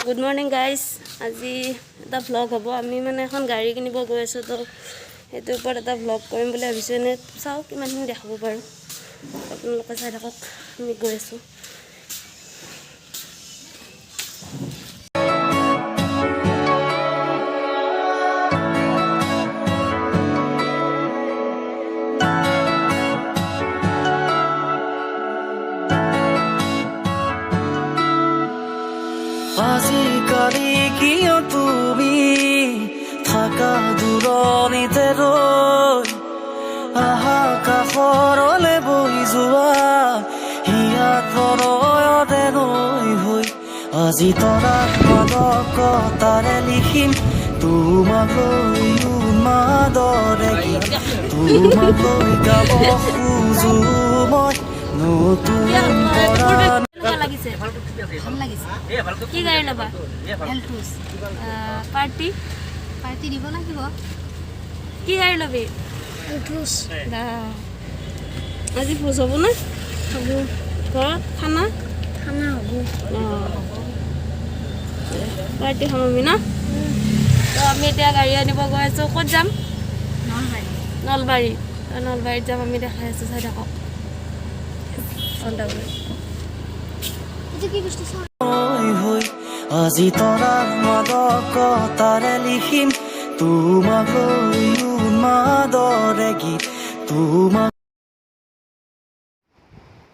Good morning guys. আজি এটা vlog হ'ব আমি মানে এখন গাড়ী কিনিব গৈ আছো তো এটো ওপৰত এটা vlog কৰিম বুলি ভাবিছো নে চাও কিমানখিনি দেখাব পাৰো আপোনালোকে চাই থাকক আমি গৈ আছো আজিকালি কিয় তুমি থাকা দূৰণিতে ৰৈ আহা কাষৰলে বৈ যোৱা হিয়াত প্ৰণয়তে নৈ হৈ আজি তৰাত মাদকতাৰে লিখিম তোমাক লৈ উন্মাদৰে গীত তোমাক লৈ গাব খোজো মই নতুন পৰাণ লাগিছে ভাল লাগিছে কি গাড়ী লবা এলটুস পাৰ্টি দিব লাগিব কি গাড়ী লবি এলটুস আজি ফুজ হ'ব না হ'ব ঘৰত খানা হ'ব পাৰ্টি খামমি না তো আমি এতিয়া গাড়ী আনিব গৈ আছো ক'ত যাম নলবাৰীত যাম আমি দেখাই আছো চাই থাকক আজি তৰাত মাদকতাৰে লিখিম তোমাক লৈ উন্মাদৰে গীত তোমাক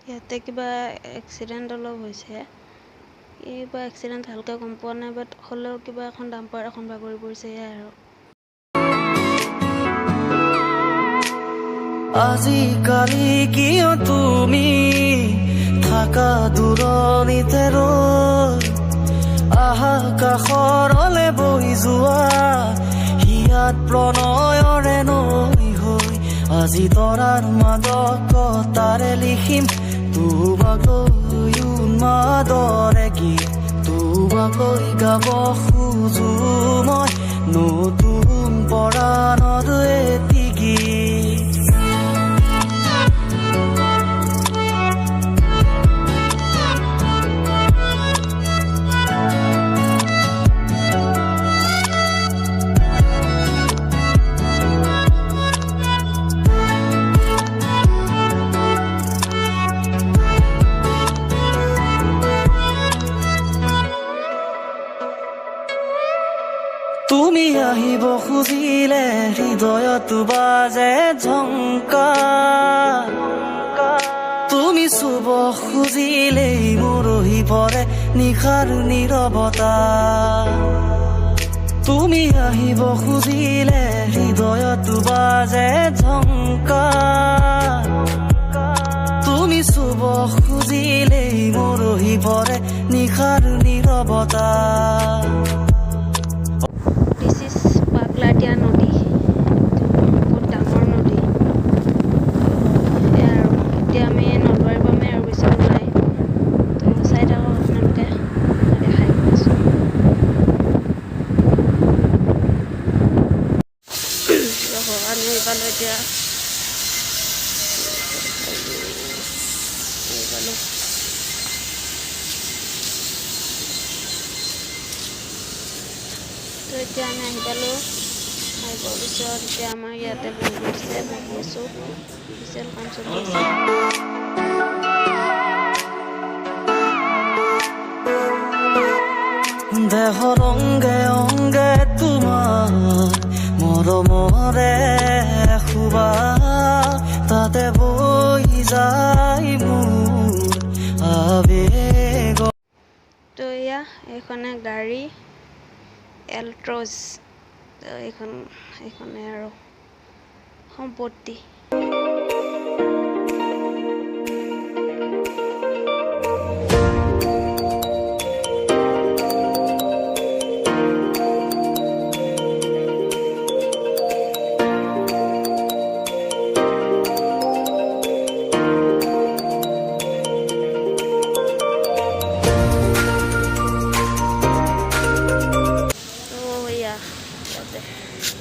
ইয়াতে কিবা এক্সিডেণ্ট অলপ হৈছে কিবা এক্সিডেণ্ট ভালকৈ গম পোৱা নাই বাট হ'লেও কিবা এখন ডাম্পাৰ এখন বাগৰি পৰিছে আৰু আজিকালি কিয় তুমি থাকা দূৰণিতে ৰৈ আহা কাষৰলে বৈ যোৱা হিয়াত প্ৰণয়ৰে নৈ হৈ আজি তৰাৰ মাদকতাৰে লিখিম তোমাক লৈ উন্মাদৰে গীত তোমাক লৈ গাব খোজো মই নতুন পৰাণত এটি গীত তুমি আহিব খুজিলে হৃদয়ত বাজে ঝংকা তুমি চুব খুজিলেই মৰহি পৰে নিশাৰ নীৰৱতা তুমি আহিব খুজিলে হৃদয়ত বাজে ঝংকা তুমি চুব খুজিলেই মৰহি পৰে নিশাৰ নীৰৱতা পাগলাদিয়া নদী বহুত ডাঙৰ নদী আৰু এতিয়া আমি নলবাৰী পামে আৰু বেছি নাই তো চাই থাকক আপোনালোকে দেখাই গৈছোঁ আমি পালোঁ এতিয়া তো এতিয়া আমি আহি পালোঁ আহি পোৱাৰ পিছত এতিয়া আমাৰ ইয়াতে বহি আছোঁ বিশাল কাম চলি আছে দেহৰ অংগে অংগে তোমাৰ মৰমৰে শুবা তাতে বৈ যায় মোৰ আবেগ তো এয়া এইখনে গাড়ী এলট্ৰছ এইখনে আৰু সম্পত্তি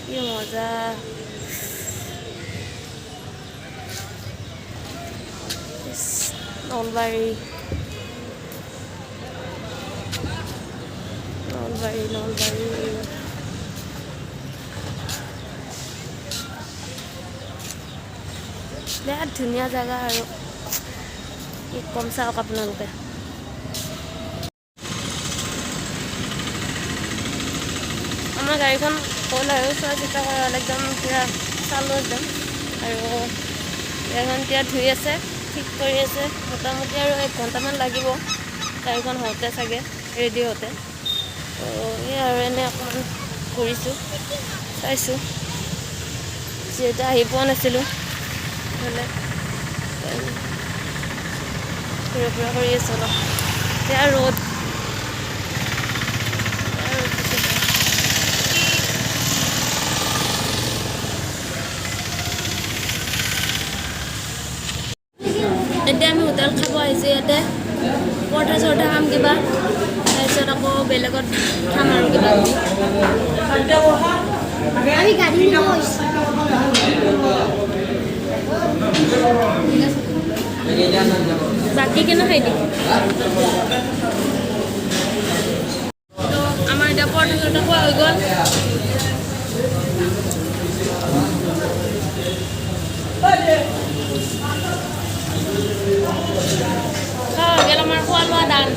কি মজা নলবাৰী নলবাৰী বিৰাট ধুনীয়া জেগা আৰু কি কম চাওক আপোনালোকে আমাৰ গাড়ীখন হ'ল আৰু চোৱা চিতা কৰা একদম পুৰা চালোঁ একদম আৰু গাড়ীখন এতিয়া ধুই আছে ঠিক কৰি আছে মোটামুটি আৰু 1 ঘণ্টামান লাগিব গাড়ীখন হওঁতে চাগে ৰেডি হওঁতে তো এই আৰু এনেই অকণমান ঘূৰিছোঁ চাইছোঁ যিহেতু আহি পোৱা নাছিলোঁ হ'লে ঘূৰা ফুৰা কৰি আছোঁ অলপ এতিয়া ৰ'দ এতিয়া আমি হোটেল খাব আহিছোঁ ইয়াতে পৰঠা চৰঠা খাম কিবা তাৰপিছত আকৌ বেলেগত খাম আৰু কিবা আমি গাড়ি নিব গৈছোঁ বাকী কেনে খাই দিম তো আমাৰ এতিয়া পৰঠা চৰঠা খোৱা হৈ গ'ল আমাৰ খোৱা লোৱা দান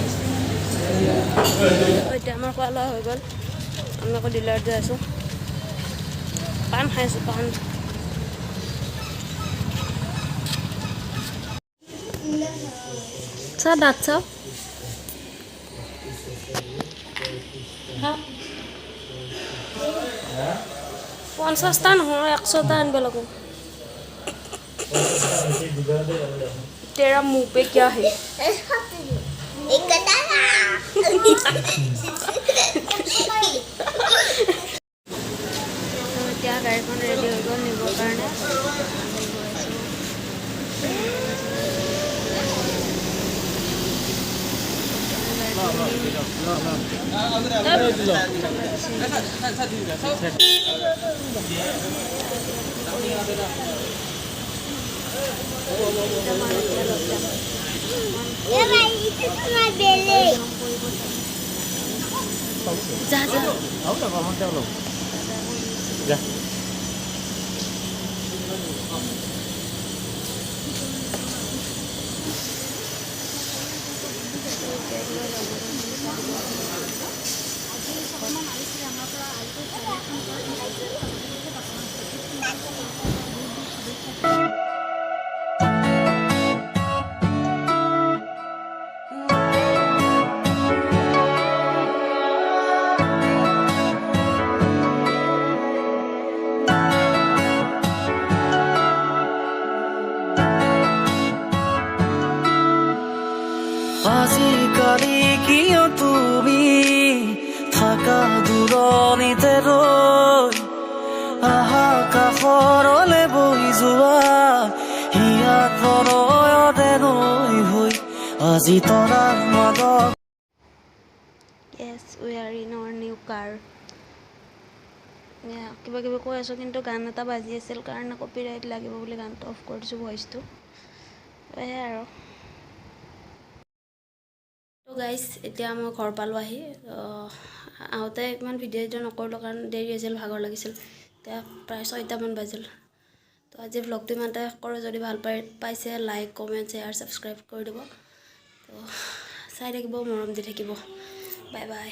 এতিয়া আমাৰ খোৱা লোৱা হৈ গ'ল আমি আকৌ ডিলাৰত যাই আছোঁ পাণ খাই আছোঁ পাণ চাহ দাঁত চাওঁ 50টা নহয় 100টা আনিব লাগিব तेरा मुंह पे क्या है এতিয়া গাড়ীখন ৰেডি হৈ গ'ল নিবৰ কাৰণে जा আজিকালি কিয় তুমি থাকা দূৰণিতে ৰৈ আহা কাষৰলে বৈ যোৱা হিয়াত প্ৰণয়তে নৈ হৈ আজি তৰাৰ মাজত Yes, we are in our new car. কিবা কিবি কৈ আছোঁ কিন্তু গান এটা বাজি আছিল কাৰণে কপিৰাইট লাগিব বুলি গানটো অফ কৰি দিছোঁ ভইচটো সেয়াই আৰু তো গাইজ এতিয়া মই ঘৰ পালোঁ আহি আহোঁতে ইমান ভিডিঅ' নকৰিলোঁ কাৰণ দেৰি হৈছিল ভাগৰ লাগিছিল এতিয়া প্ৰায় 6টামান বাজিল তো আজি ভ্লগটো ইমানতে কৰোঁ যদি ভাল পাইছে লাইক কমেণ্ট শ্বেয়াৰ ছাবস্ক্ৰাইব কৰি দিব তো চাই থাকিব মৰম দি থাকিব বাই বাই